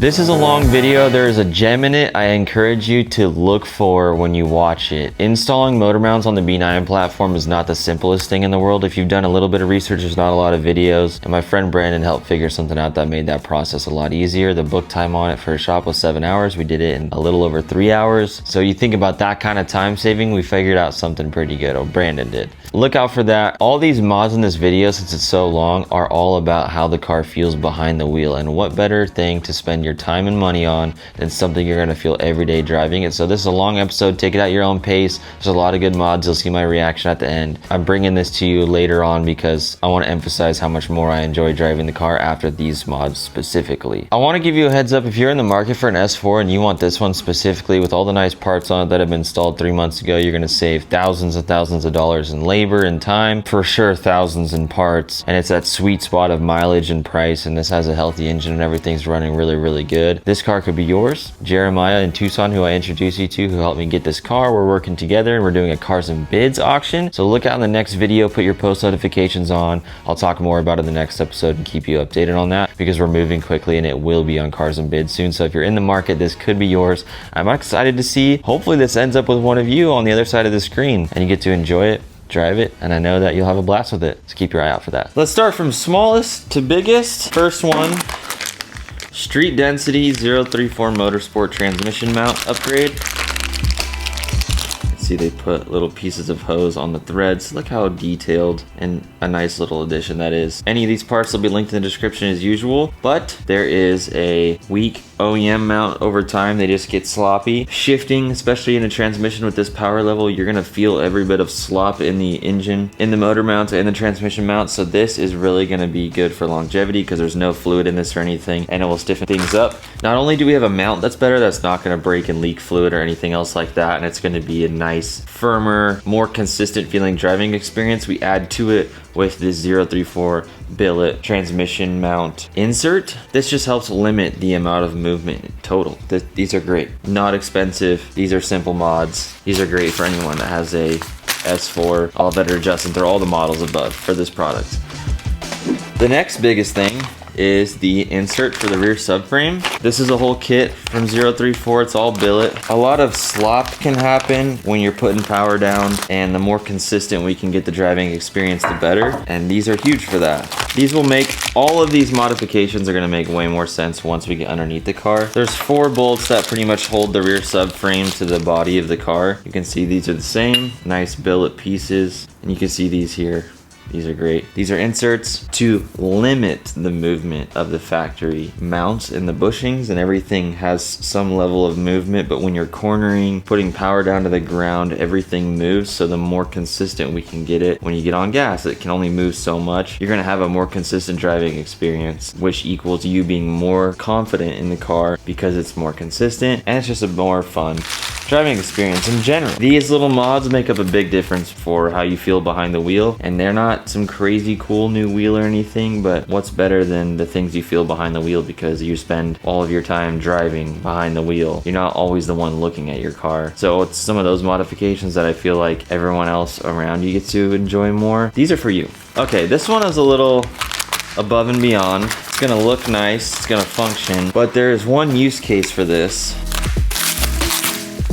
This is a long video. There is a gem in it I encourage you to look for when you watch it. Installing motor mounts on the B9 platform is not the simplest thing in the world. If you've done a little bit of research, there's not a lot of videos. And my friend Brandon helped figure something out that made that process a lot easier. The book time on it for a shop was 7 hours. We did it in a little over 3 hours. So you think about that kind of time saving, we figured out something pretty good, or Brandon did. Look out for that. All these mods in this video, since it's so long, are all about how the car feels behind the wheel. And what better thing to spend your time and money on than something you're going to feel every day driving it. So this is a long episode. Take it at your own pace. There's a lot of good mods. You'll see my reaction at the end. I'm bringing this to you later on because I want to emphasize how much more I enjoy driving the car after these mods specifically. I want to give you a heads up. If you're in the market for an S4 and you want this one specifically with all the nice parts on it that have been installed 3 months ago, you're going to save thousands and thousands of dollars in labor and time, for sure thousands in parts, and it's that sweet spot of mileage and price, and this has a healthy engine and everything's running really good. This car could be yours. Jeremiah in Tucson, who I introduced you to, who helped me get this car, we're working together and we're doing a cars and bids auction. So look out in the next video, put your post notifications on. I'll talk more about it in the next episode and keep you updated on that because we're moving quickly and it will be on cars and bids soon. So if you're in the market, this could be yours. I'm excited to see. Hopefully this ends up with one of you on the other side of the screen and you get to enjoy it, drive it, and I know that you'll have a blast with it. So keep your eye out for that. Let's start from smallest to biggest. First one, Street Density 034 Motorsport transmission mount upgrade. See, they put little pieces of hose on the threads. Look how detailed and a nice little addition that is. Any of these parts will be linked in the description as usual, but there is a weak OEM mount over time. They just get sloppy. Shifting, especially in a transmission with this power level, you're gonna feel every bit of slop in the engine, in the motor mount, and the transmission mount. So this is really gonna be good for longevity because there's no fluid in this or anything, and it will stiffen things up. Not only do we have a mount that's better, that's not gonna break and leak fluid or anything else like that, and it's gonna be a nice, firmer, more consistent feeling driving experience. We add to it with this 034 billet transmission mount insert. This just helps limit the amount of movement total. These are great. Not expensive. These are simple mods. These are great for anyone that has a S4. All better adjusting through all the models above for this product. The next biggest thing is the insert for the rear subframe. This is a whole kit from 034. It's all billet. A lot of slop can happen when you're putting power down, and the more consistent we can get the driving experience, the better. And these are huge for that. These will make, all of these modifications are gonna make way more sense once we get underneath the car. There's 4 bolts that pretty much hold the rear subframe to the body of the car. You can see these are the same, nice billet pieces. And you can see these here. These are great. These are inserts to limit the movement of the factory mounts and the bushings, and everything has some level of movement, but when you're cornering, putting power down to the ground, everything moves. So the more consistent we can get it, when you get on gas, it can only move so much. You're gonna have a more consistent driving experience, which equals you being more confident in the car because it's more consistent, and it's just a more fun driving experience in general. These little mods make up a big difference for how you feel behind the wheel, and they're not some crazy cool new wheel or anything, but what's better than the things you feel behind the wheel because you spend all of your time driving behind the wheel. You're not always the one looking at your car. So it's some of those modifications that I feel like everyone else around you gets to enjoy more. These are for you. Okay, this one is a little above and beyond. It's gonna look nice, it's gonna function, but there is one use case for this.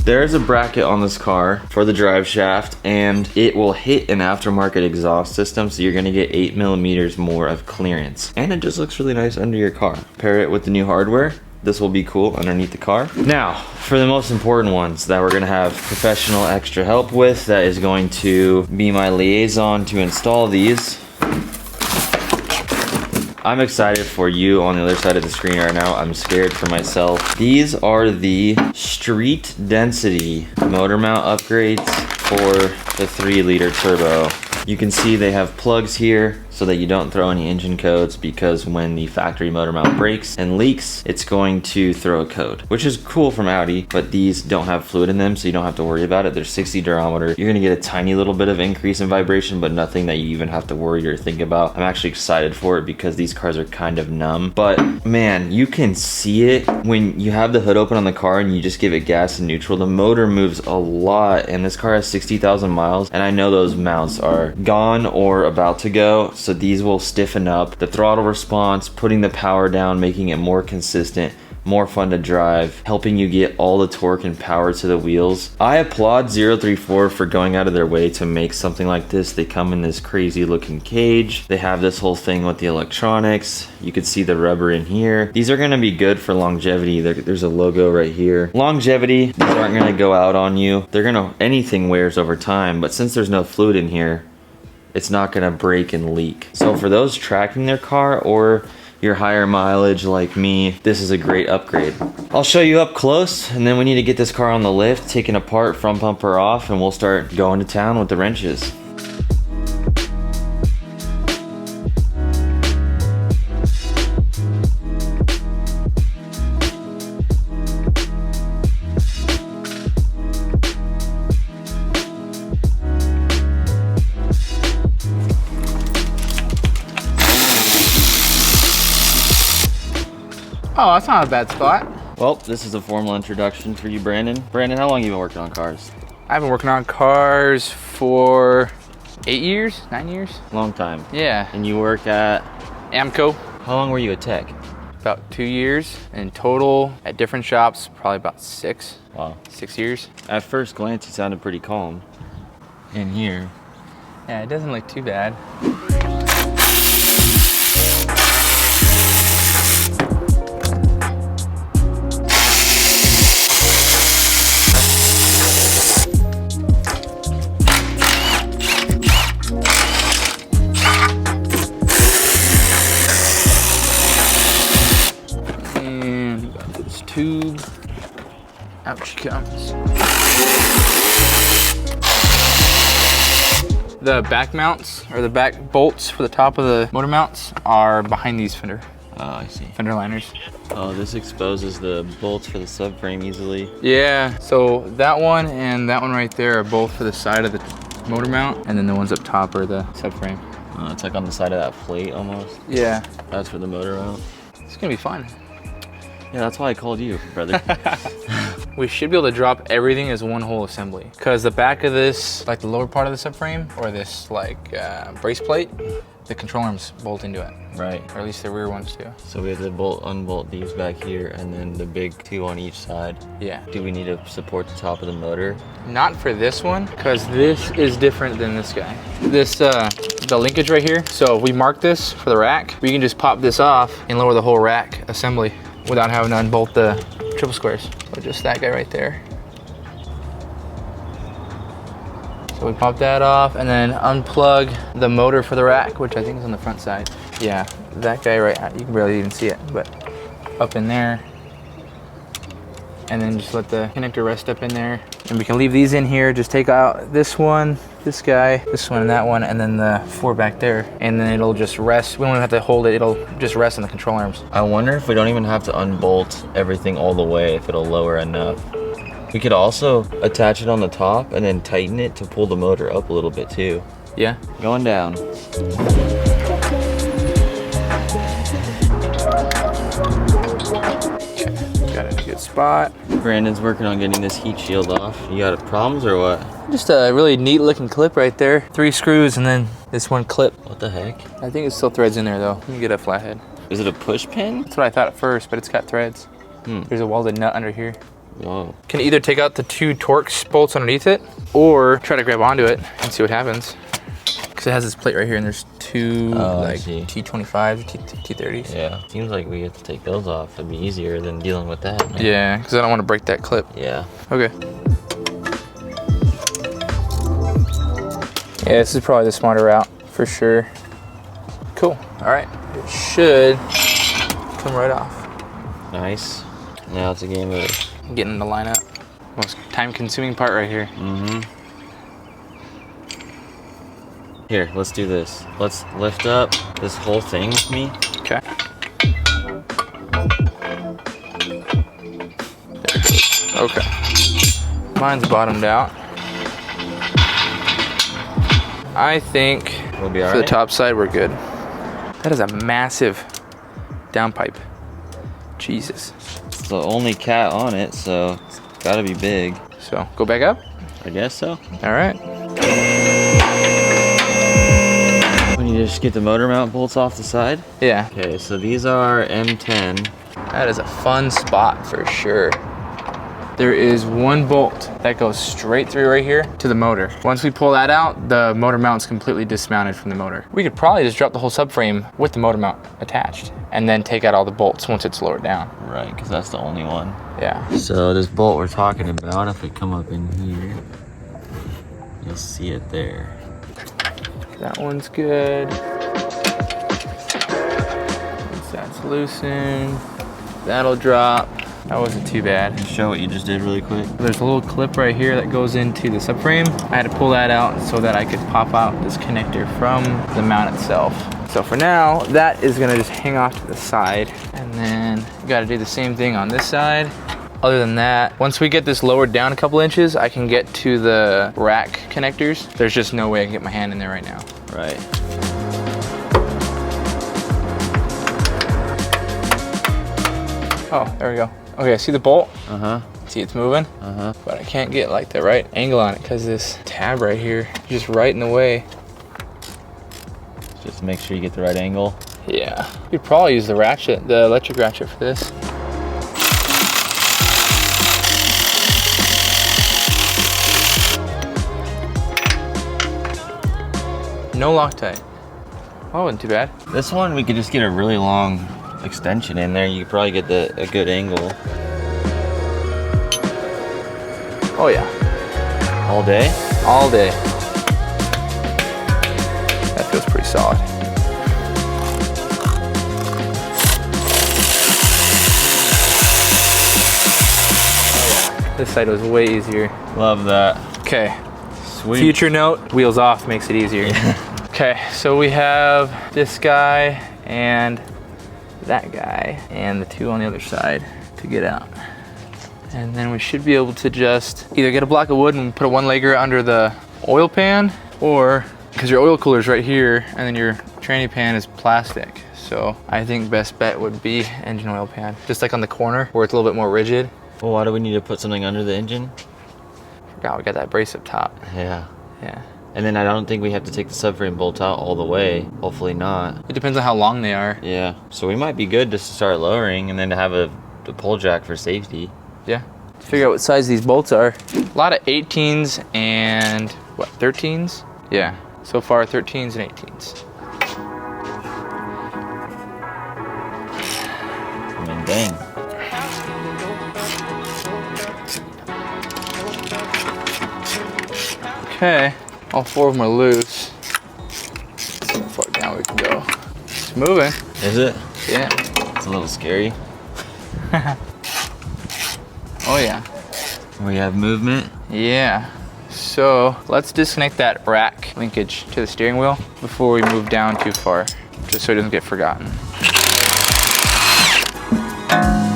There is a bracket on this car for the drive shaft, and it will hit an aftermarket exhaust system, so you're gonna get 8 millimeters more of clearance. And it just looks really nice under your car. Pair it with the new hardware. This will be cool underneath the car. Now, for the most important ones that we're gonna have professional extra help with, that is going to be my liaison to install these. I'm excited for you on the other side of the screen right now. I'm scared for myself. These are the Street Density motor mount upgrades for the 3-liter turbo. You can see they have plugs here so that you don't throw any engine codes, because when the factory motor mount breaks and leaks, it's going to throw a code, which is cool from Audi, but these don't have fluid in them, so you don't have to worry about it. They're 60 durometer. You're gonna get a tiny little bit of increase in vibration, but nothing that you even have to worry or think about. I'm actually excited for it because these cars are kind of numb, but man, you can see it when you have the hood open on the car and you just give it gas and neutral. The motor moves a lot, and this car has 60,000 miles, and I know those mounts are gone or about to go. So these will stiffen up the throttle response, putting the power down, making it more consistent, more fun to drive, helping you get all the torque and power to the wheels. I applaud 034 for going out of their way to make something like this. They come in this crazy looking cage. They have this whole thing with the electronics. You can see the rubber in here. These are gonna be good for longevity. There's a logo right here. Longevity, these aren't gonna go out on you. Anything wears over time, but since there's no fluid in here, it's not gonna break and leak. So for those tracking their car or your higher mileage like me, this is a great upgrade. I'll show you up close, and then we need to get this car on the lift, taken apart, front bumper off, and we'll start going to town with the wrenches. Oh, that's not a bad spot. Well, this is a formal introduction for you, Brandon. Brandon, how long have you been working on cars? I've been working on cars for 8 years, 9 years. Long time. Yeah. And you work at? Amco. How long were you at Tech? About 2 years. In total, at different shops, probably about 6. Wow. 6 years. At first glance, you sounded pretty calm. In here. Yeah, it doesn't look too bad. Tube. Out she comes. The back mounts, or the back bolts for the top of the motor mounts, are behind these fender. Oh, I see. Fender liners. Oh, this exposes the bolts for the subframe easily. Yeah, so that one and that one right there are both for the side of the motor mount, and then the ones up top are the subframe. It's like on the side of that plate almost. Yeah. That's for the motor mount. It's gonna be fun. Yeah, that's why I called you, brother. We should be able to drop everything as one whole assembly. Because the back of this, like the lower part of the subframe, or this like brace plate, the control arms bolt into it. Right. Or at least the rear ones do. So we have to unbolt these back here, and then the big two on each side. Yeah. Do we need to support the top of the motor? Not for this one, because this is different than this guy. This, the linkage right here. So if we mark this for the rack, we can just pop this off and lower the whole rack assembly without having to unbolt the triple squares. So just that guy right there. So we pop that off and then unplug the motor for the rack, which I think is on the front side. Yeah, that guy right, you can barely even see it, but up in there. And then just let the connector rest up in there. And we can leave these in here, just take out this one, this guy, this one, and that one, and then the 4 back there. And then it'll just rest. We don't have to hold it, it'll just rest on the control arms. I wonder if we don't even have to unbolt everything all the way, if it'll lower enough. We could also attach it on the top and then tighten it to pull the motor up a little bit too. Yeah. Going down. Got it in a good spot. Brandon's working on getting this heat shield off. You got problems or what? Just a really neat looking clip right there. 3 screws and then this one clip. What the heck? I think it still threads in there though. Let me get a flathead. Is it a push pin? That's what I thought at first, but it's got threads. There's a welded nut under here. Whoa. Can either take out the 2 Torx bolts underneath it or try to grab onto it and see what happens. Because it has this plate right here and there's 2 like T25s, T30s. Yeah, seems like we have to take those off. It'd be easier than dealing with that. Man. Yeah, because I don't want to break that clip. Yeah. Okay. Yeah, this is probably the smarter route for sure. Cool. All right. It should come right off. Nice. Now it's a game of getting in the lineup. Most time-consuming part right here. Here, let's do this. Let's lift up this whole thing with me. Okay. Okay. Mine's bottomed out. I think We'll be all for right. the top side, we're good. That is a massive downpipe. Jesus. It's the only cat on it, so it's gotta be big. So go back up. I guess so. All right. We need to just get the motor mount bolts off the side. Yeah. Okay, so these are M10. That is a fun spot for sure. There is one bolt that goes straight through right here to the motor. Once we pull that out, the motor mount's completely dismounted from the motor. We could probably just drop the whole subframe with the motor mount attached and then take out all the bolts once it's lowered down. Right, because that's the only one. Yeah. So this bolt we're talking about, if we come up in here, you'll see it there. That one's good. Once that's loosened, that'll drop. That wasn't too bad. Show what you just did really quick. There's a little clip right here that goes into the subframe. I had to pull that out so that I could pop out this connector from the mount itself. So for now, that is gonna just hang off to the side. And then you gotta do the same thing on this side. Other than that, once we get this lowered down a couple inches, I can get to the rack connectors. There's just no way I can get my hand in there right now. Right. Oh, there we go. Okay, see the bolt? Uh-huh. See it's moving? Uh-huh. But I can't get like the right angle on it because this tab right here is just right in the way. Just make sure you get the right angle. Yeah. You'd probably use the ratchet, the electric ratchet for this. No Loctite. Oh, wasn't too bad. This one, we could just get a really long extension in there. You could probably get a good angle. Oh yeah. All day? All day. That feels pretty solid. Oh yeah. This side was way easier. Love that. Okay. Sweet. Future note, wheels off makes it easier. Okay, so we have this guy and that guy and the two on the other side to get out. And then we should be able to just either get a block of wood and put a one-legger under the oil pan, or because your oil cooler is right here and then your tranny pan is plastic. So I think best bet would be engine oil pan, just like on the corner where it's a little bit more rigid. Well, why do we need to put something under the engine? Forgot we got that brace up top. Yeah. Yeah. And then I don't think we have to take the subframe bolt out all the way. Hopefully not. It depends on how long they are. Yeah. So we might be good just to start lowering and then to have a pull jack for safety. Yeah. Figure out what size these bolts are. A lot of 18s and what, 13s? Yeah. So far 13s and 18s. I mean, dang. Okay. All four of them are loose. See how far down we can go. It's moving. Is it? Yeah. It's a little scary. Oh yeah. We have movement. Yeah. So let's disconnect that rack linkage to the steering wheel before we move down too far, just so it doesn't get forgotten.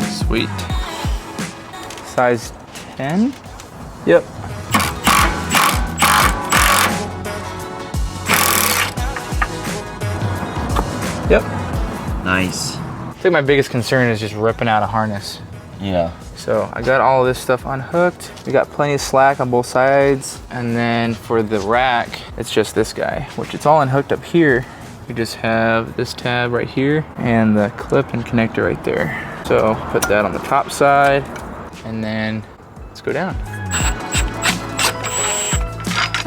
Sweet. Size 10? Yep. Yep. Nice. I think my biggest concern is just ripping out a harness. Yeah. So I got all of this stuff unhooked. We got plenty of slack on both sides. And then for the rack, it's just this guy, which it's all unhooked up here. We just have this tab right here and the clip and connector right there. So put that on the top side and then let's go down.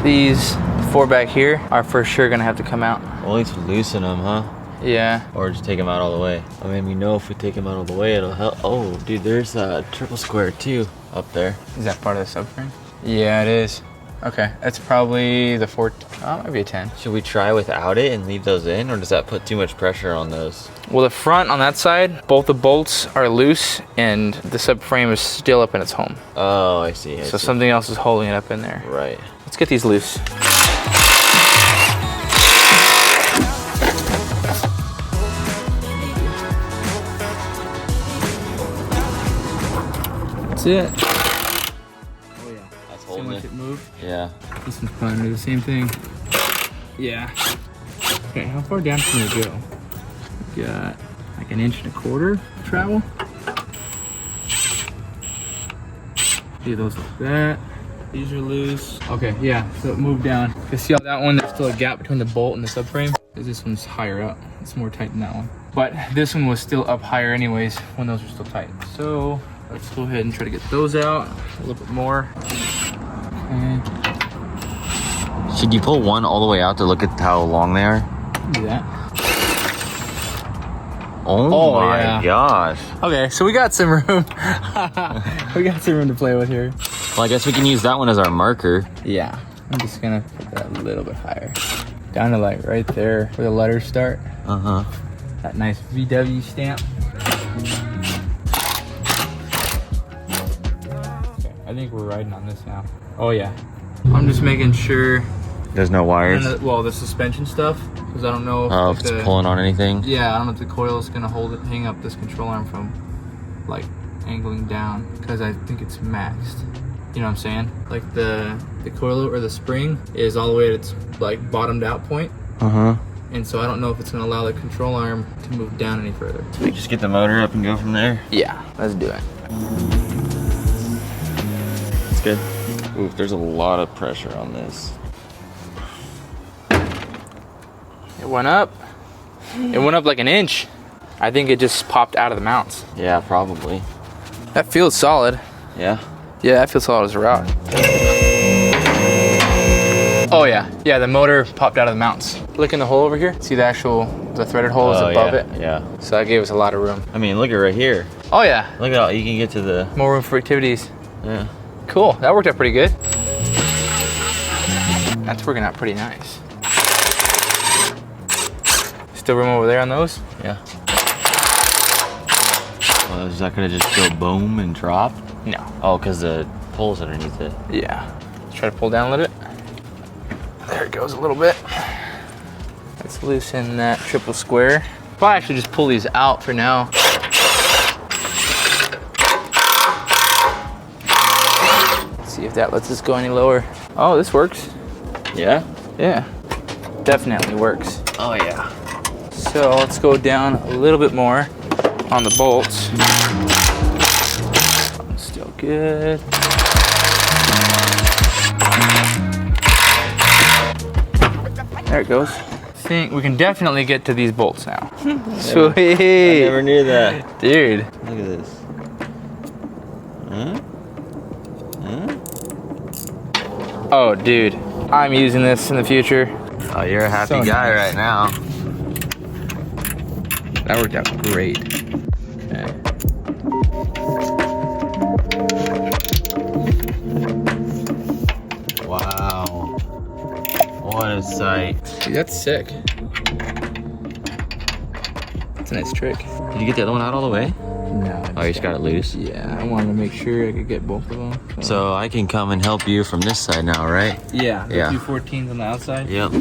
These four back here are for sure gonna have to come out. Well, at least loosen them, huh? Yeah. Or just take them out all the way. I mean, we know if we take them out all the way, it'll help. Oh, dude, there's a triple square too up there. Is that part of the subframe? Yeah, it is. Okay, that's probably the 4, oh, it might be a 10. Should we try without it and leave those in, or does that put too much pressure on those? Well, the front on that side, both the bolts are loose and the subframe is still up in its home. Oh, I see. So something else is holding it up in there. Right. Let's get these loose. That's it. Oh yeah. That's holding it. It move. Yeah. This one's probably gonna do the same thing. Yeah. Okay, how far down can we go? We got like 1.25 inch travel. Do those like that. These are loose. Okay, yeah, so it moved down. You see how that one, there's still a gap between the bolt and the subframe? Because this one's higher up. It's more tight than that one. But this one was still up higher anyways when those were still tight. So let's go ahead and try to get those out a little bit more. Okay. Should you pull one all the way out to look at how long they are? Do that. Oh my gosh. Okay, so we got some room. We got some room to play with here. Well, I guess we can use that one as our marker. Yeah, I'm just gonna put that a little bit higher. Down to like right there where the letters start. Uh-huh. That nice VW stamp. Okay, I think we're riding on this now. Oh yeah. I'm just making sure. There's no wires? Well, the suspension stuff, because I don't know if it's pulling on anything? Yeah, I don't know if the coil is gonna hang up this control arm from like angling down, because I think it's maxed. You know what I'm saying? Like the coil or the spring is all the way at its like bottomed out point. Uh-huh. And so I don't know if it's gonna allow the control arm to move down any further. So we just get the motor up and go from there? Yeah, let's do it. It's good. Oof, there's a lot of pressure on this. It went up. It went up like an inch. I think it just popped out of the mounts. Yeah, probably. That feels solid. Yeah? Yeah, that feels solid as a rock. Oh yeah, yeah, the motor popped out of the mounts. Look in the hole over here. See the threaded hole is above it? Yeah. So that gave us a lot of room. I mean, look at right here. Oh yeah. Look at all, you can get to the... More room for activities. Yeah. Cool, that worked out pretty good. That's working out pretty nice. Still room over there on those? Yeah. Well, is that gonna just go boom and drop? No. Oh, because the pole's underneath it. Yeah. Let's try to pull down a little bit. There it goes a little bit. Let's loosen that triple square. I'll actually just pull these out for now. Let's see if that lets us go any lower. Oh, this works. Yeah? Yeah. Definitely works. Oh, yeah. So let's go down a little bit more on the bolts. Still good. There it goes. I think we can definitely get to these bolts now. Sweet. I never knew that. Dude. Look at this. Huh? Huh? Oh, dude. I'm using this in the future. Oh, you're a happy So guy nice. right now. That worked out great. Okay. Wow. What a sight. Dude, that's sick. That's a nice trick. Did you get the other one out all the way? No. Oh, you just got it loose? Yeah, I wanted to make sure I could get both of them. So I can come and help you from this side now, right? Yeah, the Yeah. 214s on the outside. Yep.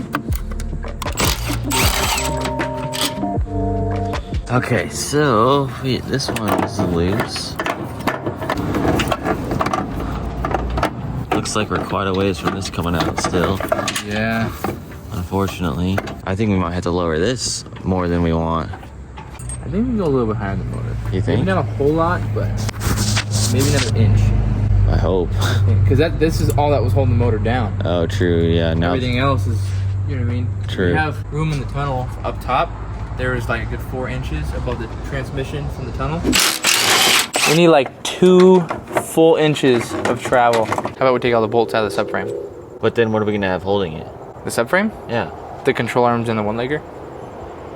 Okay, so this one is loose. Looks like we're quite a ways from this coming out still. Yeah. Unfortunately. I think we might have to lower this more than we want. I think we can go a little bit higher than the motor. You think? Maybe not a whole lot, but maybe another inch. I hope. Because this is all that was holding the motor down. Oh, true. Yeah, now. Everything else is, you know what I mean? True. We have room in the tunnel up top. There is like a good 4 inches above the transmission from the tunnel. We need like 2 full inches of travel. How about we take all the bolts out of the subframe? But then what are we going to have holding it? The subframe? Yeah. The control arms and the one-legger.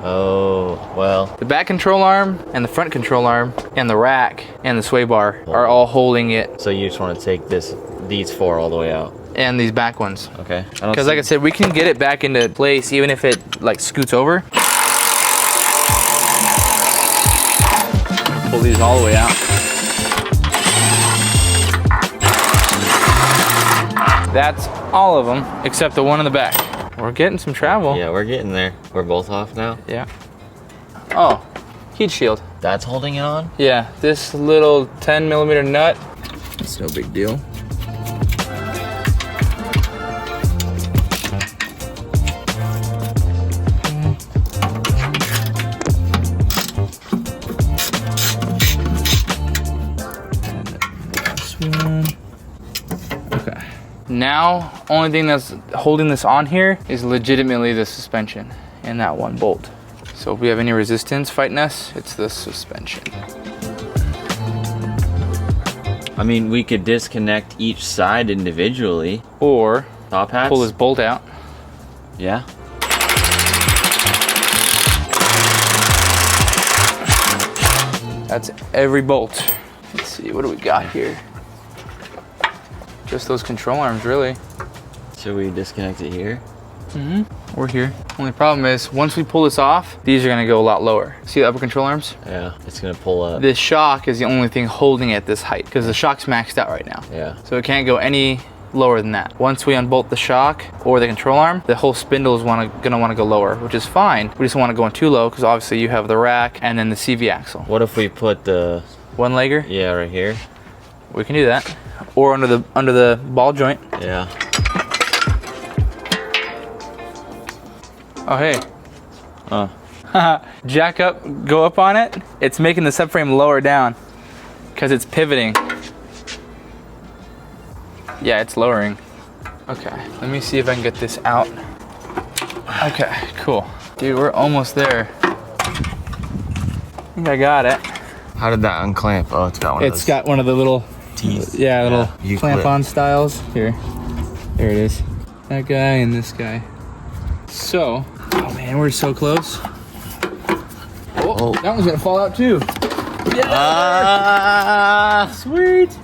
Oh, well. The back control arm and the front control arm and the rack and the sway bar are all holding it. So you just want to take these 4 all the way out? And these back ones. Okay. Because like I said, we can get it back into place even if it like scoots over. Pull these all the way out. That's all of them except the one in the back. We're getting some travel. Yeah, we're getting there. We're both off now? Yeah. Oh, heat shield. That's holding it on? Yeah, this little 10mm nut. It's no big deal. Okay. Now, only thing that's holding this on here is legitimately the suspension and that one bolt. So if we have any resistance fighting us, it's the suspension. I mean, we could disconnect each side individually. Or top hats. Pull this bolt out. Yeah. That's every bolt. Let's see, what do we got here? Just those control arms, really. Should we disconnect it here? We're here. Only problem is, once we pull this off, these are gonna go a lot lower. See the upper control arms? Yeah, it's gonna pull up. This shock is the only thing holding it at this height, because the shock's maxed out right now. Yeah. So it can't go any lower than that. Once we unbolt the shock or the control arm, the whole spindle is gonna wanna go lower, which is fine. We just don't wanna go in too low, because obviously you have the rack and then the CV axle. What if we put the one legger? Yeah, right here. We can do that. Or under the ball joint. Yeah. Oh, hey. Jack up, go up on it. It's making the subframe lower down because it's pivoting. Yeah, it's lowering. Okay, let me see if I can get this out. Okay, cool. Dude, we're almost there. I think I got it. How did that unclamp? Oh, it's got one of those. It's got one of the little teeth. Yeah, little U-clip. clamp-on styles. Here. There it is. That guy and this guy. So, oh man, we're so close. Oh, that one's gonna fall out too. Yeah! Sweet.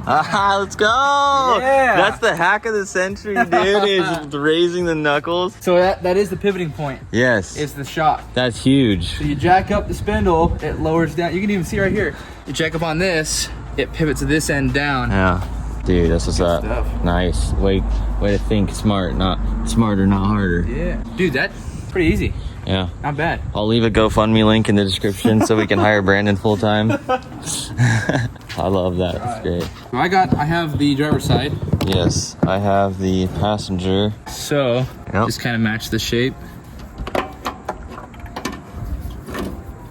Let's go! Yeah. That's the hack of the century, dude, is raising the knuckles. So that is the pivoting point. Yes. It's the shock. That's huge. So you jack up the spindle, it lowers down. You can even see right here. You jack up on this, it pivots this end down. Yeah. Dude, that's what's up. Stuff. Nice. Way to think smart, not smarter, not harder. Yeah. Dude, that's pretty easy. Yeah. Not bad. I'll leave a GoFundMe link in the description so we can hire Brandon full time. I love that. That's great. So I have the driver's side. Yes, I have the passenger. So just kind of match the shape.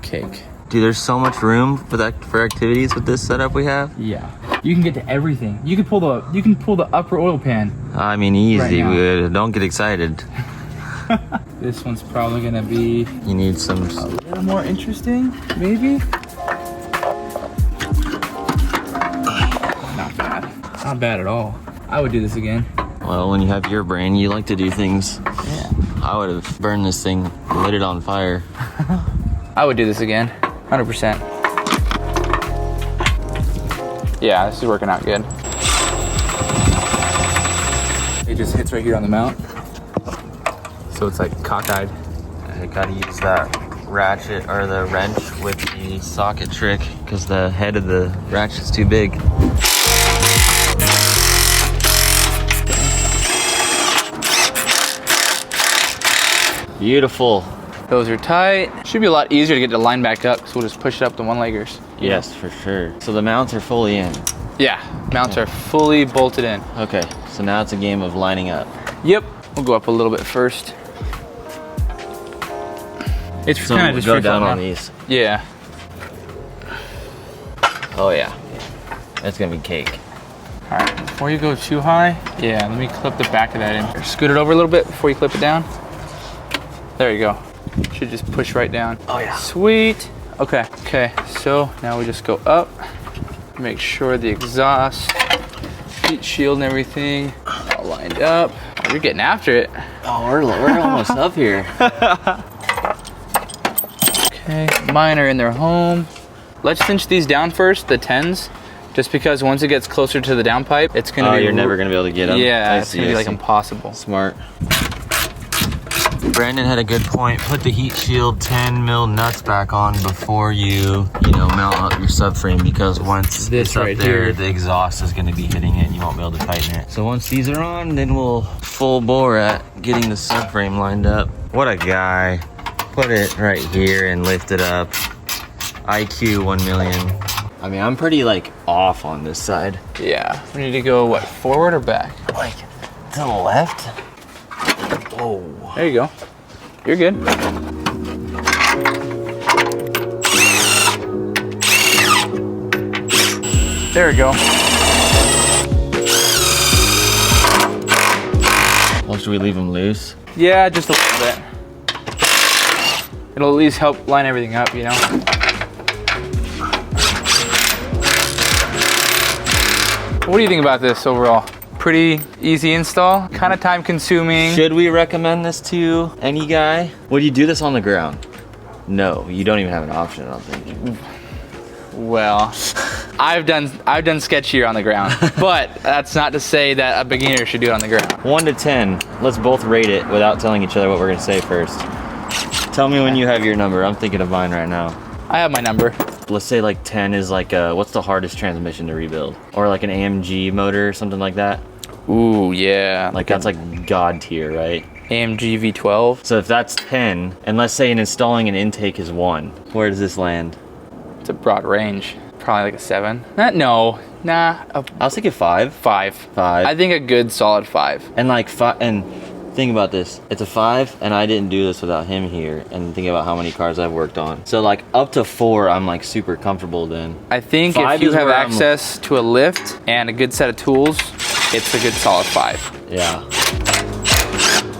Cake. Dude, there's so much room for activities with this setup we have. Yeah. You can get to everything. You can pull the upper oil pan. I mean, easy. Right Don't get excited. This one's probably gonna be You need some. a little more interesting, maybe. Not bad. Not bad at all. I would do this again. Well, when you have your brain, you like to do things. Yeah. I would have burned this thing, lit it on fire. I would do this again, 100%. Yeah, this is working out good. It just hits right here on the mount. So it's like cockeyed. I gotta use that ratchet or the wrench with the socket trick because the head of the ratchet's too big. Beautiful. Those are tight. Should be a lot easier to get the line back up, so we'll just push it up to one leggers. Yes, for sure. So the mounts are fully in. Yeah, mounts are fully bolted in. Okay, so now it's a game of lining up. Yep, we'll go up a little bit first. It's So kind of we'll just go free down fall on now. these. Yeah. Oh yeah, that's gonna be cake. All right, before you go too high, yeah, let me clip the back of that in. Scoot it over a little bit before you clip it down. There you go. Should just push right down. Oh yeah. Sweet. Okay, so now we just go up. Make sure the exhaust, heat shield and everything all lined up. Oh, you're getting after it. Oh, we're almost up here. Okay, mine are in their home. Let's cinch these down first, the 10s, just because once it gets closer to the downpipe, it's gonna be- you're never gonna be able to get them. Yeah, I it's see, gonna be I like see. impossible. Smart. Brandon had a good point. Put the heat shield 10 mil nuts back on before you mount up your subframe, because once This it's up right there, here. the exhaust is going to be hitting it and you won't be able to tighten it. So once these are on, then we'll full bore at getting the subframe lined up. What a guy. Put it right here and lift it up. IQ 1 million. I mean, I'm pretty off on this side. Yeah, we need to go, what, forward or back? To the left? Whoa. There you go. You're good. There we go. Well, should we leave them loose? Yeah, just a little bit. It'll at least help line everything up, you know? What do you think about this overall? Pretty easy install, kind of time consuming. Should we recommend this to any guy? Would you do this on the ground? No, you don't even have an option, I don't think. Well, I've done sketchier on the ground, but that's not to say that a beginner should do it on the ground. 1 to 10, let's both rate it without telling each other what we're gonna say first. Tell me when you have your number. I'm thinking of mine right now. I have my number. Let's say like 10 is like, what's the hardest transmission to rebuild? Or like an AMG motor or something like that? Ooh, yeah. Like that's like God tier, right? AMG V12. So if that's 10, and let's say installing an intake is 1, where does this land? It's a broad range. Probably like a 7. No, nah. I was thinking 5. 5. 5. I think a good solid 5. And like 5, and think about this. It's a 5, and I didn't do this without him here. And think about how many cars I've worked on. So like up to 4, I'm like super comfortable then. I think 5 if you is have where access to a lift and a good set of tools, it's a good solid 5. Yeah.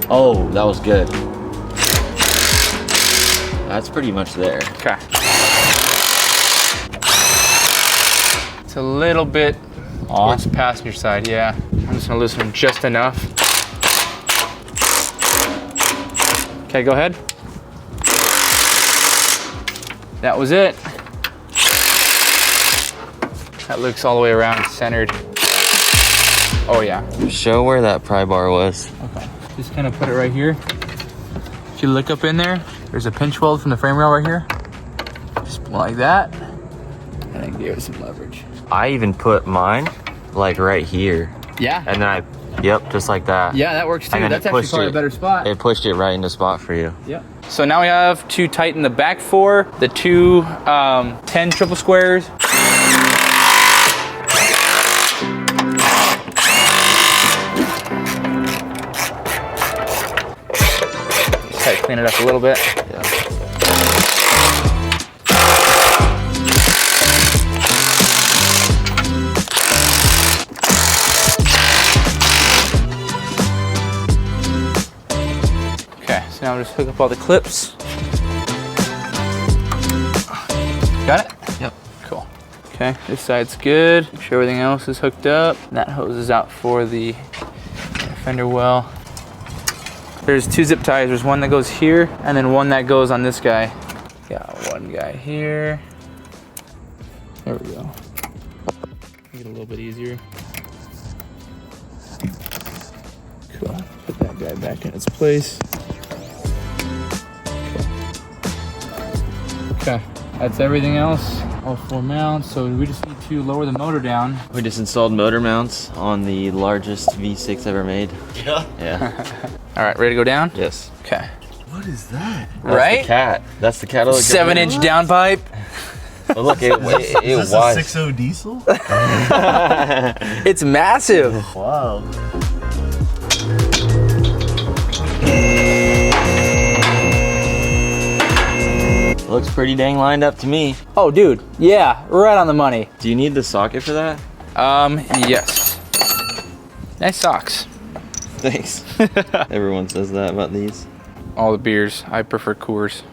Oh, that was good. That's pretty much there. Okay. It's a little bit towards the passenger side, yeah. I'm just gonna loosen just enough. Okay, go ahead. That was it. That looks all the way around, centered. Oh yeah. Show where that pry bar was. Okay. Just kind of put it right here. If you look up in there, there's a pinch weld from the frame rail right here. Just like that. And then give it some leverage. I even put mine like right here. Yeah. And then yep, just like that. Yeah, that works too. And then That's it actually pushed probably it- a better spot. It pushed it right into spot for you. Yep. So now we have to tighten the back 4, the 2 10 triple squares. Just try to clean it up a little bit. Yeah. Okay, so now I'll just hook up all the clips. Got it? Yep. Cool. Okay, this side's good. Make sure everything else is hooked up. And that hose is out for the fender well. There's 2 zip ties. There's one that goes here, and then one that goes on this guy. Got one guy here. There we go. Make it a little bit easier. Cool. Put that guy back in its place. Okay, that's everything else. All 4 mounts, so we just need to lower the motor down. We just installed motor mounts on the largest V6 ever made. Yeah. Yeah. All right, ready to go down? Yes. Okay. What is that? That's Right? the cat. That's the catalytic. 7-inch downpipe. Oh, look, it Is this was. a 6.0 diesel? It's massive. Wow. Looks pretty dang lined up to me. Oh, dude. Yeah, right on the money. Do you need the socket for that? Yes. Nice socks. Thanks. Everyone says that about these. All the beers. I prefer Coors.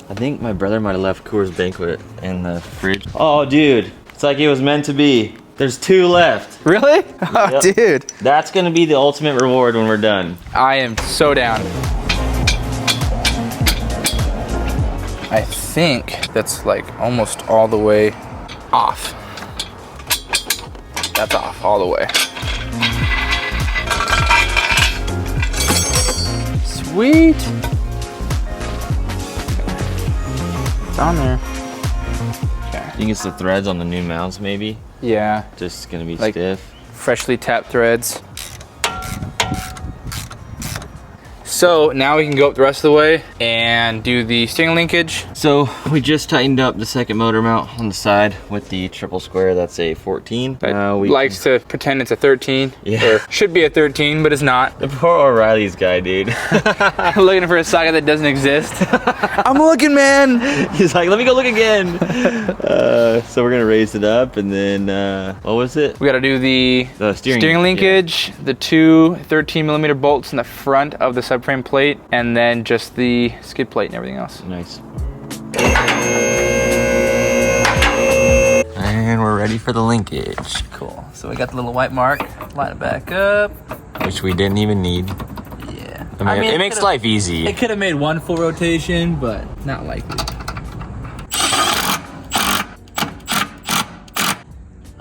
I think my brother might have left Coors Banquet in the fridge. Oh, dude. It's like it was meant to be. There's 2 left. Really? Oh, Yep. dude. That's gonna be the ultimate reward when we're done. I am so down. I think that's like almost all the way off. That's off all the way. Sweet. It's on there. Okay. You can get the threads on the new mounts maybe. Yeah, Just gonna be Like- stiff. freshly tapped threads. So now we can go up the rest of the way and do the steering linkage. So we just tightened up the second motor mount on the side with the triple square. That's a 14. We Likes to pretend it's a 13. Yeah. Or should be a 13, but it's not. the poor O'Reilly's guy, dude. Looking for a socket that doesn't exist. I'm looking, man. He's like, let me go look again. So we're gonna raise it up, and then what was it? We gotta do the The steering linkage, the 2 13mm bolts in the front of the subframe drivetrain plate, and then just the skid plate and everything else. Nice. And we're ready for the linkage. Cool. So we got the little white mark. Line it back up. Which we didn't even need. Yeah. I mean, it makes life easy. It could have made one full rotation, but not likely.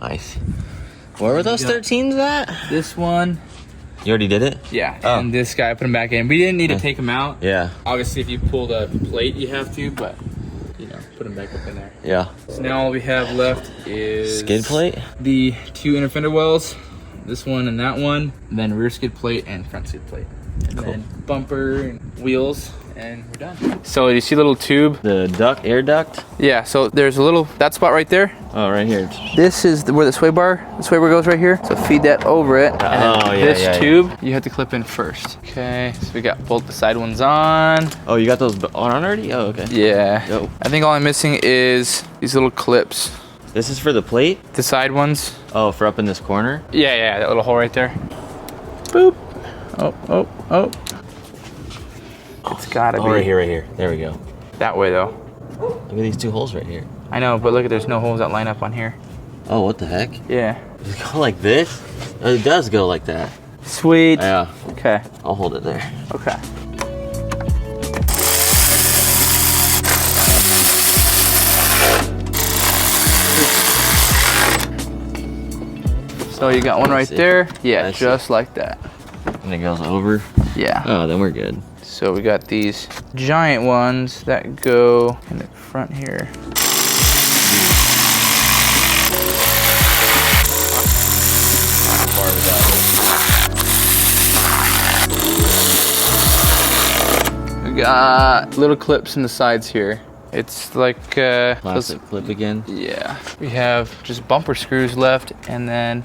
Nice. Where were those 13s at? This one. You already did it? Yeah. Oh. And this guy, put him back in. We didn't need to take him out. Yeah. Obviously, if you pull the plate, you have to, but, you know, put him back up in there. Yeah. So now all we have left is skid plate? The 2 inner fender wells, this one and that one, and then rear skid plate and front skid plate. And then bumper and wheels, and we're done. So you see a little tube? The air duct? Yeah, so there's a little, that spot right there. Oh, right here. This is where the sway bar goes right here. So feed that over it. Oh, yeah, this tube, you have to clip in first. Okay, so we got both the side ones on. Oh, you got those on already? Oh, okay. Yeah. Yo. I think all I'm missing is these little clips. This is for the plate? The side ones. Oh, for up in this corner? Yeah, that little hole right there. Boop. Oh. It's gotta be. Right here. There we go. That way though. Look at these 2 holes right here. I know, but look at, there's no holes that line up on here. Oh, what the heck? Yeah. Does it go like this? Oh, it does go like that. Sweet. Yeah. Okay. I'll hold it there. Okay. So you got one right there. Yeah, just like that. And it goes over? Yeah. Oh, then we're good. So we got these giant ones that go in the front here. We got little clips in the sides here. It's like plastic clip again. Yeah. We have just bumper screws left, and then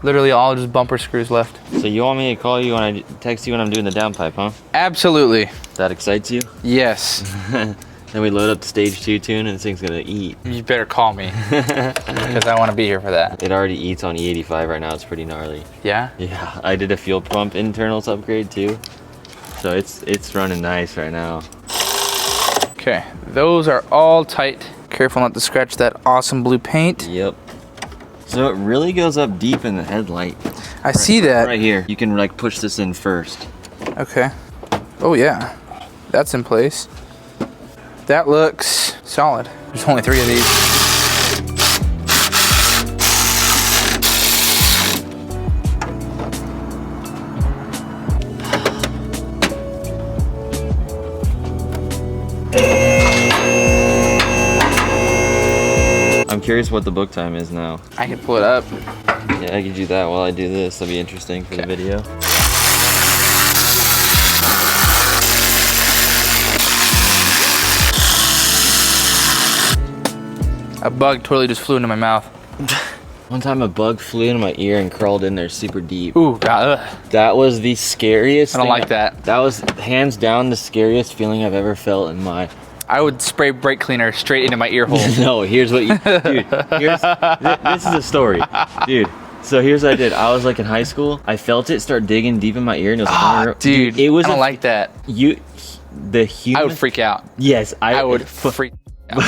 literally all just bumper screws left. So you want me to call you when I text you when I'm doing the downpipe, huh? Absolutely. That excites you? Yes. Then we load up the stage 2 tune and this thing's gonna eat. You better call me because I want to be here for that. It already eats on E85 right now. It's pretty gnarly. Yeah? Yeah, I did a fuel pump internals upgrade too. So it's running nice right now. Okay, those are all tight. Careful not to scratch that awesome blue paint. Yep. So it really goes up deep in the headlight. I see that. Right here. You can like push this in first. Okay. Oh yeah, that's in place. That looks solid. There's only 3 of these. I'm curious what the book time is now. I can pull it up. Yeah, I can do that while I do this. That'll be interesting for the video. A bug totally just flew into my mouth. One time a bug flew into my ear and crawled in there super deep. Ooh, God. Ugh. That was the scariest I don't thing like that. That was hands down the scariest feeling I've ever felt in my... I would spray brake cleaner straight into my ear hole. No, here's what you... Dude, this is a story. Dude, so here's what I did. I was like in high school. I felt it start digging deep in my ear and it was... Dude, it was I don't like that. The human... I would freak out. Yes, I would freak out.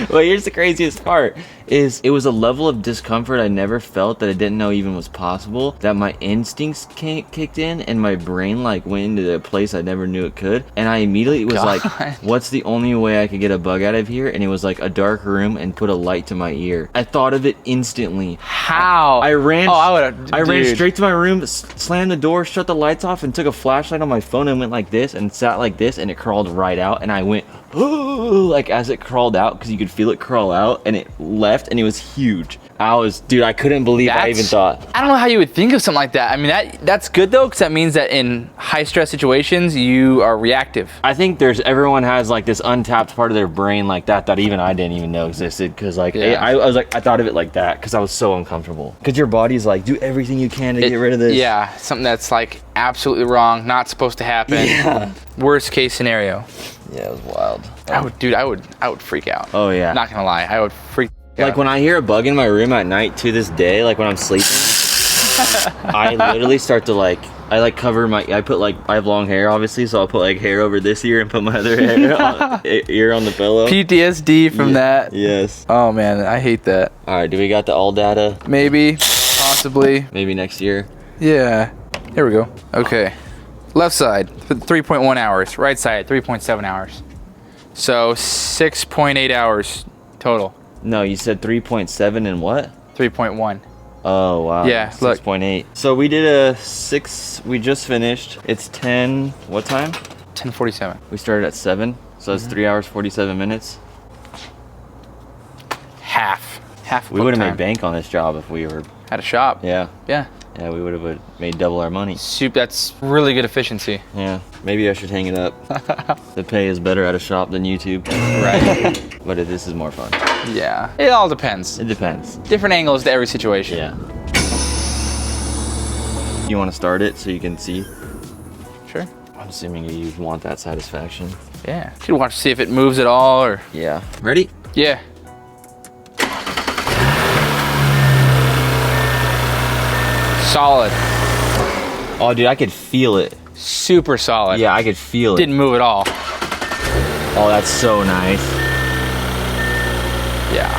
Well, here's the craziest part is it was a level of discomfort I never felt that I didn't know even was possible, that my instincts kicked in and my brain like went into a place I never knew it could, and I immediately was like, what's the only way I could get a bug out of here? And it was like a dark room and put a light to my ear. I thought of it instantly. How? I ran I ran straight to my room, slammed the door, shut the lights off, and took a flashlight on my phone and went like this and sat like this, and it crawled right out, and I went like as it crawled out, because you could feel it crawl out, and it left, and it was huge. Dude, I couldn't believe I even thought. I don't know how you would think of something like that. I mean, that's good though, because that means that in high stress situations, you are reactive. I think everyone has like this untapped part of their brain like that even I didn't even know existed, because like I was like, I thought of it like that because I was so uncomfortable. Because your body's like, do everything you can to get rid of this. Yeah, something that's like absolutely wrong, not supposed to happen. Yeah. Worst case scenario. Yeah, it was wild. I would freak out. Oh yeah. Not gonna lie, I would freak out. Like when I hear a bug in my room at night to this day, like when I'm sleeping, I literally start to like I like cover my. I put like I have long hair, obviously, so I'll put like hair over this ear and put my other ear on the pillow. PTSD from that. Yes. Oh man, I hate that. All right. Do we got the all data? Maybe, possibly. Maybe next year. Yeah. Here we go. Okay. Left side, 3.1 hours. Right side, 3.7 hours. So 6.8 hours total. No, you said 3.7 and what? 3.1. Oh wow. Yeah, look. 6.8. So we did a 6. We just finished. It's 10. What time? 10:47. We started at 7. So it's 3 hours 47 minutes. Half. We would have made bank on this job if we were. At a shop. Yeah. Yeah. Yeah, we would have made double our money. Soup. That's really good efficiency. Yeah, maybe I should hang it up. The pay is better at a shop than YouTube. Right. But this is more fun. Yeah. It all depends. It depends. Different angles to every situation. Yeah. You want to start it so you can see? Sure. I'm assuming you want that satisfaction. Yeah. Should watch to see if it moves at all or. Yeah. Ready? Yeah. Solid. Oh, dude, I could feel it. Super solid. Yeah, I could feel it. Didn't move at all. Oh, that's so nice. Yeah.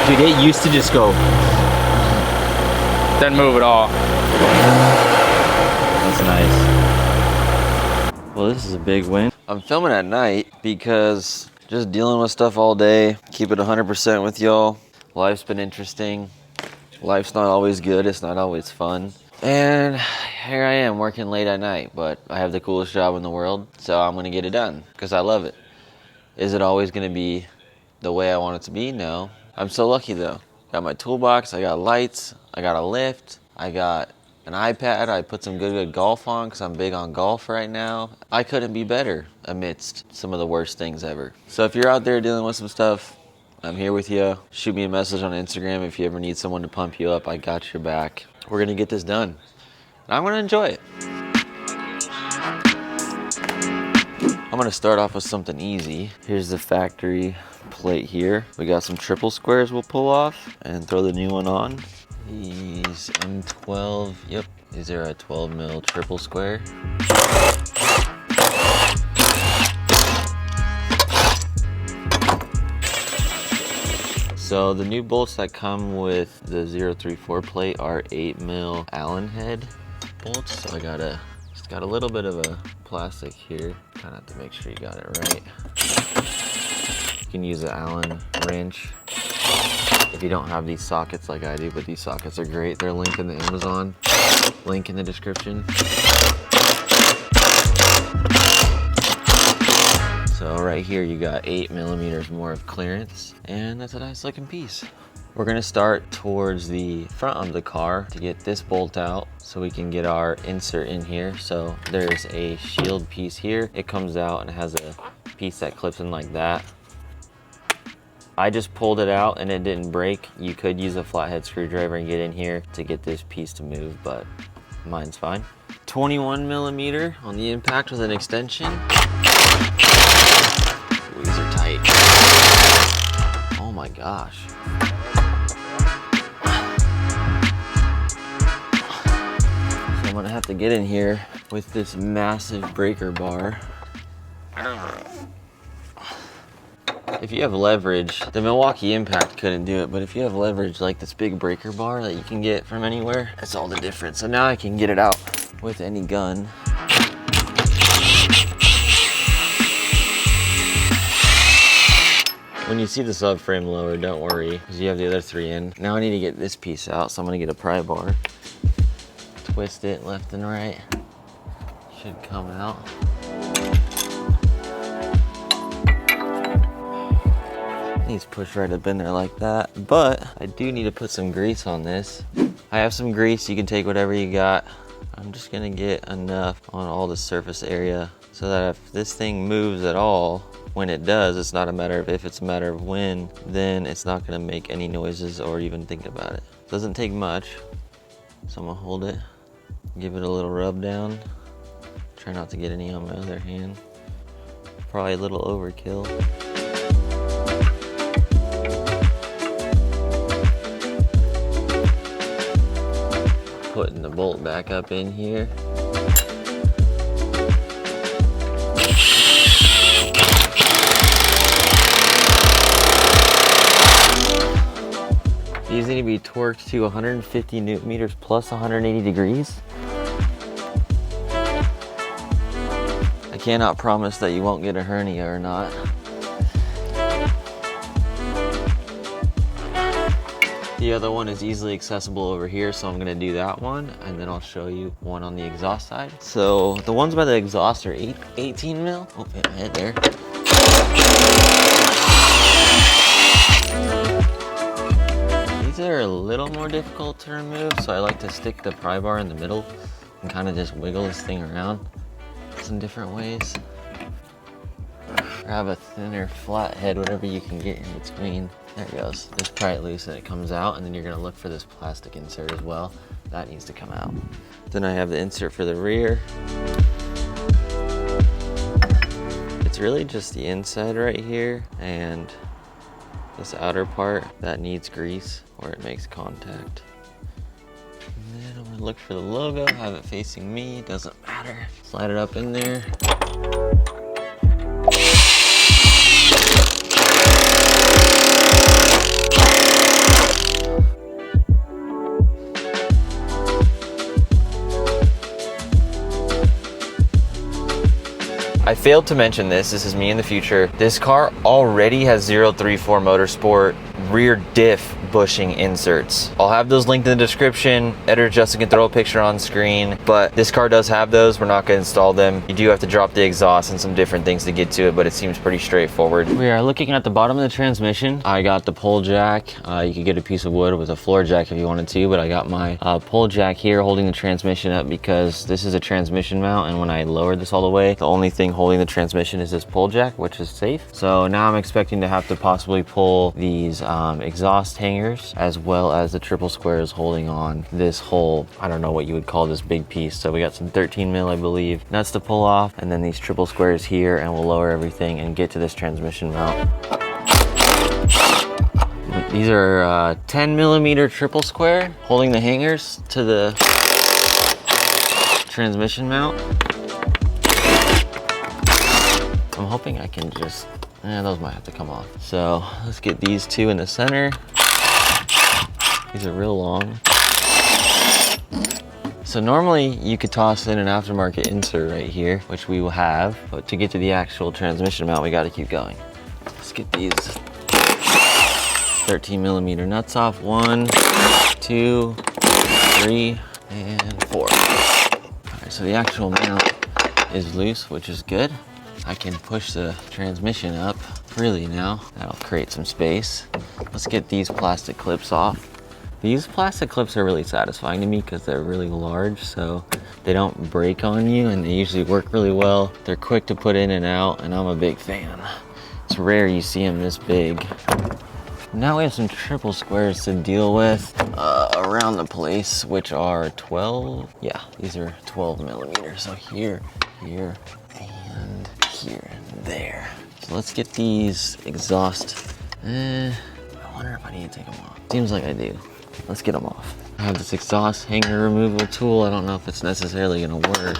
Dude, it used to just go. Doesn't move at all. That's nice. Well, this is a big win. I'm filming at night because just dealing with stuff all day. Keep it 100% with y'all. Life's been interesting. Life's not always good. It's not always fun. And here I am working late at night, but I have the coolest job in the world, so I'm gonna get it done because I love it. Is it always gonna be the way I want it to be? No. I'm so lucky though. Got my toolbox, I got lights, I got a lift, I got an iPad, I put some good golf on because I'm big on golf right now. I couldn't be better amidst some of the worst things ever. So if you're out there dealing with some stuff, I'm here with you. Shoot me a message on Instagram if you ever need someone to pump you up. I got your back. We're gonna get this done. And I'm gonna enjoy it. I'm gonna start off with something easy. Here's the factory plate here. We got some triple squares we'll pull off and throw the new one on. These M12, yep, these are a 12 mil triple square. So the new bolts that come with the 034 plate are 8 mil Allen head bolts. So I just got a little bit of a plastic here. Kind of have to make sure you got it right. You can use an Allen wrench if you don't have these sockets like I do, but these sockets are great. They're linked in the Amazon, link in the description. So right here you got 8 millimeters more of clearance, and that's a nice looking piece. We're gonna start towards the front of the car to get this bolt out so we can get our insert in here. So there's a shield piece here. It comes out and it has a piece that clips in like that. I just pulled it out and it didn't break. You could use a flathead screwdriver and get in here to get this piece to move, but mine's fine. 21 millimeter on the impact with an extension. Ooh, these are tight. Oh my gosh. So I'm gonna have to get in here with this massive breaker bar. If you have leverage, the Milwaukee Impact couldn't do it, but if you have leverage like this big breaker bar that you can get from anywhere, that's all the difference. So now I can get it out with any gun. When you see the subframe lower, don't worry, because you have the other 3 in. Now I need to get this piece out, so I'm gonna get a pry bar. Twist it left and right. Should come out. Needs pushed right up in there like that, but I do need to put some grease on this. I have some grease, you can take whatever you got. I'm just gonna get enough on all the surface area so that if this thing moves at all, when it does, it's not a matter of if, it's a matter of when, then it's not gonna make any noises or even think about it. Doesn't take much, so I'm gonna hold it, give it a little rub down. Try not to get any on my other hand. Probably a little overkill. bolt back up in here. These need to be torqued to 150 newton meters plus 180 degrees. I cannot promise that you won't get a hernia or not. The other one is easily accessible over here, so I'm gonna do that one, and then I'll show you one on the exhaust side. So the ones by the exhaust are 18 mil. Oh, hit my head there. These are a little more difficult to remove, so I like to stick the pry bar in the middle and kind of just wiggle this thing around some different ways. Grab a thinner flat head, whatever you can get in between. There it goes. Just pry it loose and it comes out, and then you're gonna look for this plastic insert as well. That needs to come out. Then I have the insert for the rear. It's really just the inside right here and this outer part that needs grease where it makes contact. And then I'm gonna look for the logo, have it facing me, doesn't matter. Slide it up in there. I failed to mention this is me in the future. This car already has 034 Motorsport rear diff bushing inserts. I'll have those linked in the description. Editor Justin can throw a picture on screen, but this car does have those. We're not gonna install them. You do have to drop the exhaust and some different things to get to it, but it seems pretty straightforward. We are looking at the bottom of the transmission. I got the pole jack. You could get a piece of wood with a floor jack if you wanted to, but I got my pole jack here holding the transmission up because this is a transmission mount, and when I lowered this all the way, the only thing holding the transmission is this pole jack, which is safe. So now I'm expecting to have to possibly pull these exhaust hangers as well as the triple squares holding on this whole, I don't know what you would call this big piece. So we got some 13 mil, I believe, nuts to pull off, and then these triple squares here, and we'll lower everything and get to this transmission mount. These are 10 millimeter triple square holding the hangers to the transmission mount. I'm hoping I can just, those might have to come off. So let's get these two in the center. These are real long. So normally you could toss in an aftermarket insert right here, which we will have, but to get to the actual transmission mount, we got to keep going. Let's get these 13 millimeter nuts off. 1, 2, 3, and 4. All right, so the actual mount is loose, which is good. I can push the transmission up freely now. That'll create some space. Let's get these plastic clips off. These plastic clips are really satisfying to me because they're really large, so they don't break on you, and they usually work really well. They're quick to put in and out, and I'm a big fan. It's rare you see them this big. Now we have some triple squares to deal with around the place, which are 12. Yeah, these are 12 millimeters. So here, here, and here, and there. So let's get these exhaust. I wonder if I need to take them off. Seems like I do. Let's get them off. I have this exhaust hanger removal tool. I don't know if it's necessarily gonna work.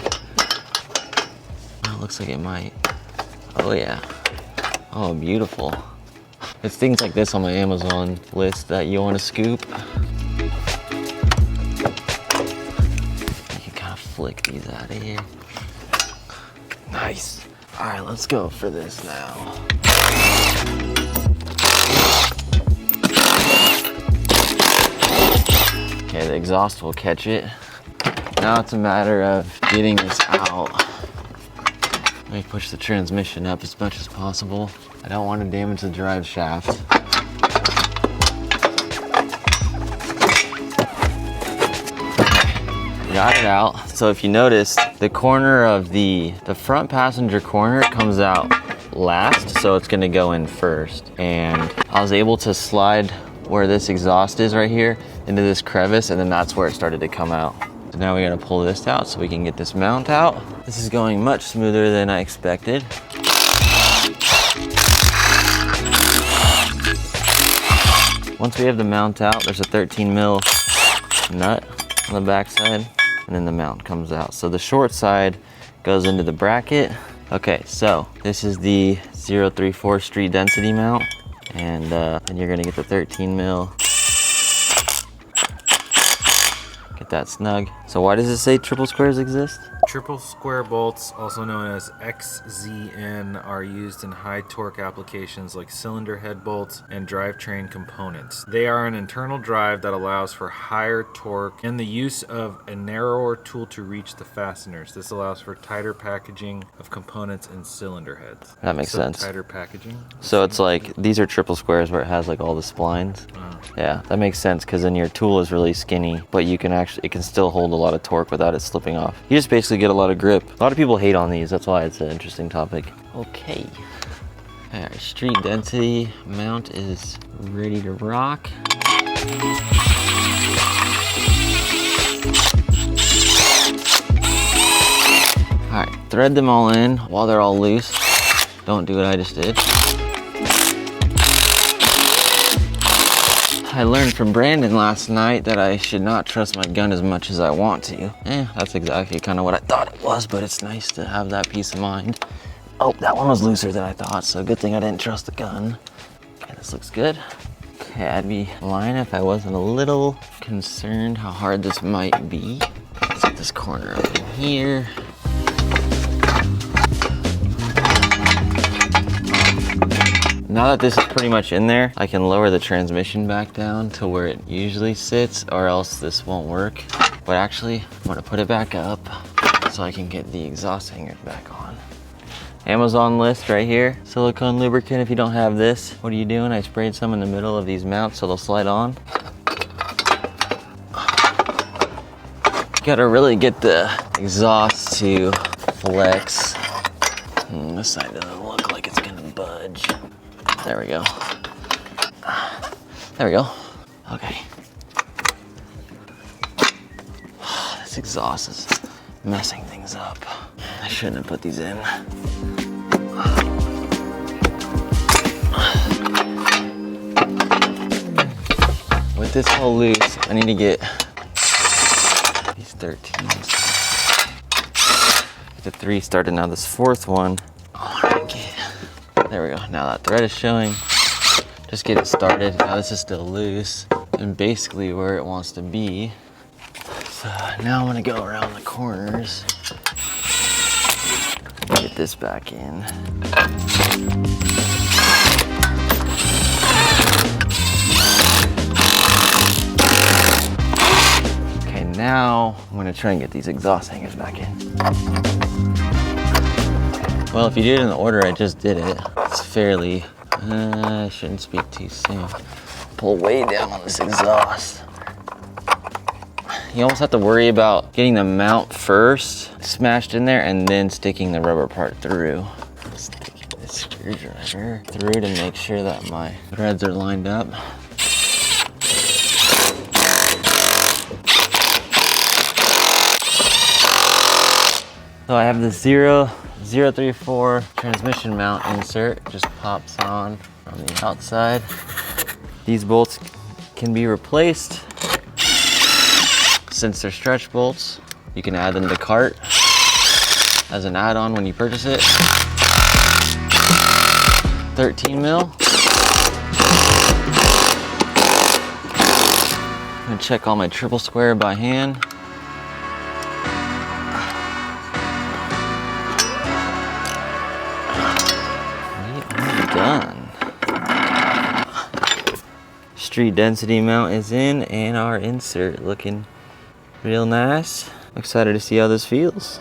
Oh, it looks like it might. Oh yeah. Oh, beautiful. It's things like this on my Amazon list that you want to scoop. You can kind of flick these out of here. Nice. All right, let's go for this now. Okay, the exhaust will catch it. Now it's a matter of getting this out. Let me push the transmission up as much as possible. I don't want to damage the drive shaft. Okay, got it out. So if you notice, the corner of the front passenger corner comes out last, so it's gonna go in first. And I was able to slide where this exhaust is right here into this crevice, and then that's where it started to come out. So now we gotta pull this out so we can get this mount out. This is going much smoother than I expected. Once we have the mount out, there's a 13 mil nut on the back side. and then the mount comes out. So the short side goes into the bracket. Okay, so this is the 034 street density mount, and then you're gonna get the 13 mil. Get that snug. So why does it say triple squares exist? Triple square bolts, also known as XZN, are used in high torque applications like cylinder head bolts and drivetrain components. They are an internal drive that allows for higher torque and the use of a narrower tool to reach the fasteners. This allows for tighter packaging of components in cylinder heads. That makes sense. Tighter packaging. So it's like, these are triple squares where it has like all the splines. Yeah, that makes sense, because then your tool is really skinny, but you can actually, it can still hold a lot of torque without it slipping off. You just basically get a lot of grip. A lot of people hate on these, that's why it's an interesting topic. Okay. All right, street density mount is ready to rock. All right, thread them all in while they're all loose. Don't do what I just did. I learned from Brandon last night that I should not trust my gun as much as I want to. That's exactly kind of what I thought it was, but it's nice to have that peace of mind. Oh, that one was looser than I thought, so good thing I didn't trust the gun. Okay, this looks good. Okay, I'd be lying if I wasn't a little concerned how hard this might be. Let's get this corner up in here. Now that this is pretty much in there, I can lower the transmission back down to where it usually sits, or else this won't work. But actually, I'm gonna put it back up so I can get the exhaust hangers back on. Amazon list right here. Silicone lubricant. If you don't have this, what are you doing? I sprayed some in the middle of these mounts so they'll slide on. Gotta really get the exhaust to flex. This side doesn't look like it's gonna budge. There we go. There we go. Okay. This exhaust is messing things up. I shouldn't have put these in. With this all loose, I need to get these 13s. Get the 3 started. Now this 4th one, there we go. Now that thread is showing. Just get it started. Now this is still loose and basically where it wants to be. So now I'm gonna go around the corners. Get this back in. Okay, now I'm gonna try and get these exhaust hangers back in. Well, if you did it in the order I just did it, it's fairly, I shouldn't speak too soon. Pull way down on this exhaust. You almost have to worry about getting the mount first, smashed in there, and then sticking the rubber part through. Sticking this screwdriver through to make sure that my threads are lined up. So I have the 034 transmission mount insert, just pops on from the outside. These bolts can be replaced. Since they're stretch bolts, you can add them to cart as an add-on when you purchase it. 13 mil. I'm gonna check all my triple square by hand. Done. Street density mount is in and our insert looking real nice. I'm excited to see how this feels.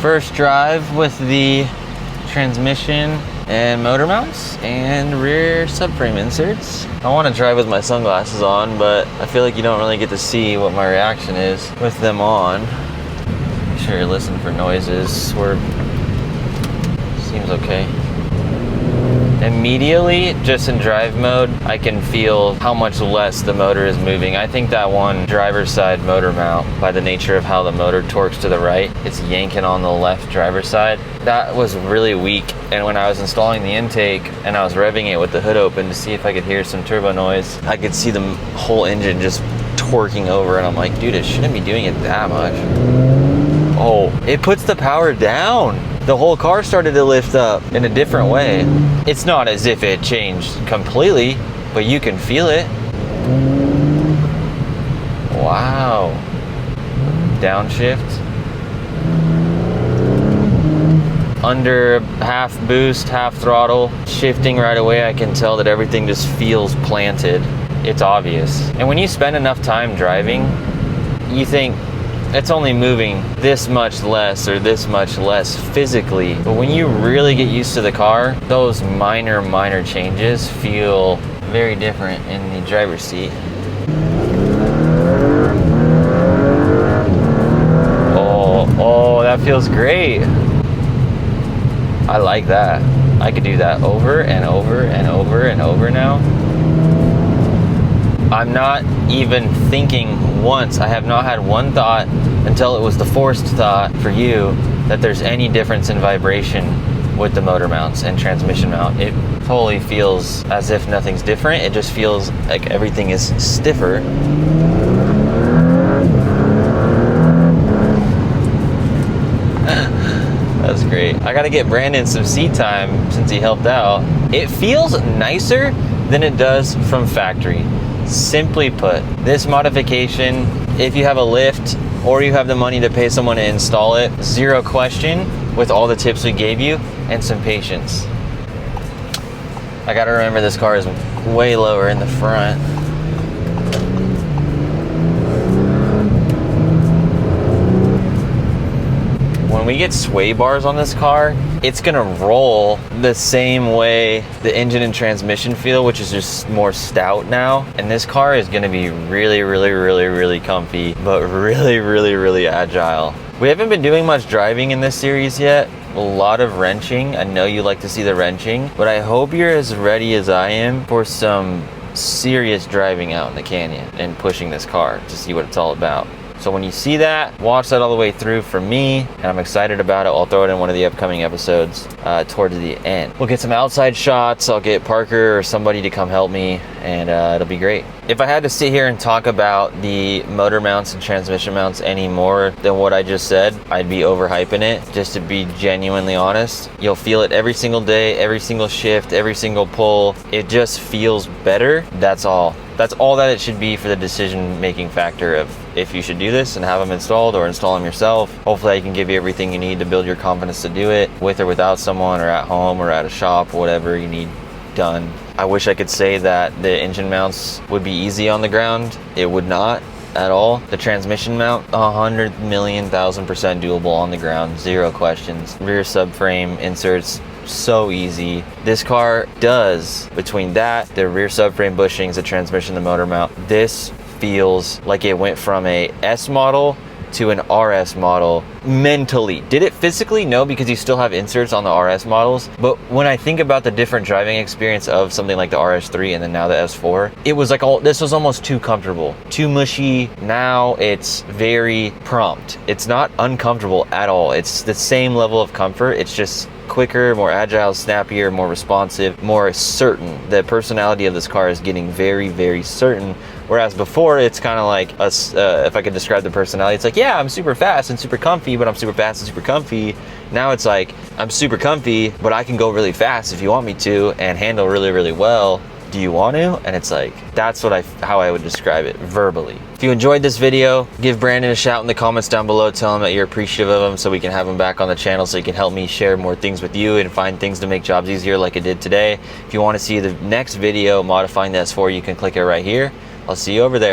First drive with the transmission and motor mounts and rear subframe inserts. I want to drive with my sunglasses on, but I feel like you don't really get to see what my reaction is with them on. Make sure you listen for noises. Swerve. Seems okay. Immediately, just in drive mode, I can feel how much less the motor is moving. I think that one driver's side motor mount, by the nature of how the motor torques to the right, it's yanking on the left driver's side. That was really weak, and when I was installing the intake and I was revving it with the hood open to see if I could hear some turbo noise, I could see the whole engine just torquing over, and I'm like, dude, it shouldn't be doing it that much. Oh, it puts the power down. The whole car started to lift up in a different way. It's not as if it changed completely, but you can feel it. Wow. Downshift. Under half boost, half throttle, shifting right away. I can tell that everything just feels planted. It's obvious. And when you spend enough time driving, you think it's only moving this much less or this much less physically. But when you really get used to the car, those minor changes feel very different in the driver's seat. Oh, that feels great. I like that. I could do that over and over and over and over now. I'm not even thinking once. I have not had one thought until it was the forced thought for you that there's any difference in vibration with the motor mounts and transmission mount. It totally feels as if nothing's different. It just feels like everything is stiffer. That's great. I gotta get Brandon some seat time since he helped out. It feels nicer than it does from factory. Simply put, this modification, if you have a lift or you have the money to pay someone to install it, zero question with all the tips we gave you and some patience. I gotta remember this car is way lower in the front. When we get sway bars on this car, it's gonna roll the same way the engine and transmission feel, which is just more stout now. And this car is gonna be really comfy, but really agile. We haven't been doing much driving in this series yet. A lot of wrenching. I know you like to see the wrenching, but I hope you're as ready as I am for some serious driving out in the canyon and pushing this car to see what it's all about. So when you see that, watch that all the way through for me, and I'm excited about it. I'll throw it in one of the upcoming episodes towards the end. We'll get some outside shots. I'll get Parker or somebody to come help me, and it'll be great. If I had to sit here and talk about the motor mounts and transmission mounts any more than what I just said, I'd be overhyping it, just to be genuinely honest. You'll feel it every single day, every single shift, every single pull. It just feels better. That's all. That's all that it should be for the decision-making factor of if you should do this and have them installed or install them yourself. Hopefully I can give you everything you need to build your confidence to do it with or without someone, or at home or at a shop, whatever you need done. I wish I could say that the engine mounts would be easy on the ground. It would not at all. The transmission mount, 100,000,000% doable on the ground, zero questions. Rear subframe inserts, so easy. This car does, between that, the rear subframe bushings, the transmission, the motor mount, this feels like it went from a S model to an RS model mentally. Did it physically? No, because you still have inserts on the RS models. But when I think about the different driving experience of something like the RS3 and then now the S4, it was like, this was almost too comfortable, too mushy. Now it's very prompt. It's not uncomfortable at all. It's the same level of comfort. It's just quicker, more agile, snappier, more responsive, more certain. The personality of this car is getting very certain. Whereas before, it's kind of like, if I could describe the personality, it's like, yeah, I'm super fast and super comfy, but I'm super fast and super comfy. Now it's like, I'm super comfy, but I can go really fast if you want me to and handle really well. Do you want to? And it's like, that's how I would describe it verbally. If you enjoyed this video, give Brandon a shout in the comments down below. Tell him that you're appreciative of him so we can have him back on the channel so he can help me share more things with you and find things to make jobs easier like it did today. If you want to see the next video modifying the S4, you can click it right here. I'll see you over there.